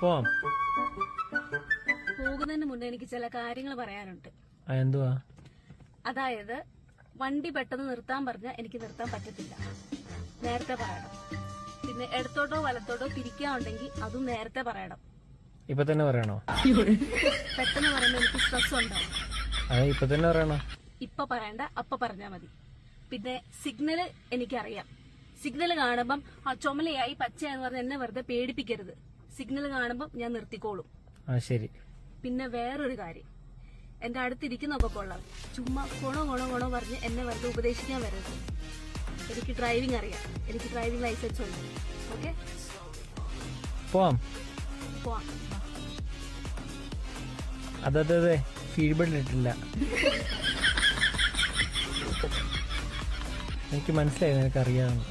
പോവാം. പോകുന്നതിന് മുന്നേ എനിക്ക് ചില കാര്യങ്ങൾ പറയാനുണ്ട്. എന്തുവാ? അതായത് വണ്ടി പെട്ടെന്ന് നിർത്താൻ പറഞ്ഞാൽ എനിക്ക് നിർത്താൻ പറ്റത്തില്ല, നേരത്തെ പറയണം. പിന്നെ ഇടത്തോട്ടോ വലത്തോട്ടോ തിരിക്കാനുണ്ടെങ്കിൽ അതും നേരത്തെ പറയണം. ഇപ്പൊ തന്നെ പറയണോ? പെട്ടെന്ന് പറയുമ്പോൾ എനിക്ക് സ്ട്രെസ് ഉണ്ടാവും. അതെ, ഇപ്പൊ തന്നെ പറയണോ? ഇപ്പൊ പറയണ്ട, അപ്പൊ പറഞ്ഞാ മതി. പിന്നെ സിഗ്നല് എനിക്കറിയാം. സിഗ്നല് കാണുമ്പം ആ ചുമലയായി പച്ചയെന്ന് പറഞ്ഞ് എന്നെ വെറുതെ പേടിപ്പിക്കരുത്. സിഗ്നൽ കാണുമ്പം ഞാൻ നിർത്തിക്കോളും. ശരി. പിന്നെ വേറൊരു കാര്യം, എന്റെ അടുത്തിരിക്കുന്നൊക്കെ കൊള്ളാം, ചുമ്മാ ഗുണോ പറഞ്ഞ് എന്നെ വെറുതെ ഉപദേശിക്കാൻ വരരുത്. എനിക്ക് ഡ്രൈവിംഗ് അറിയാം, എനിക്ക് ഡ്രൈവിംഗ് ലൈസൻസ് ഉണ്ട്. ഓക്കെ, പോവാം. പോവാം. അതെ, ഫീഡ്ബാക്ക് ഇട്ടില്ല. എനിക്ക് മനസ്സിലായി, നിനക്കറിയാമെന്ന്.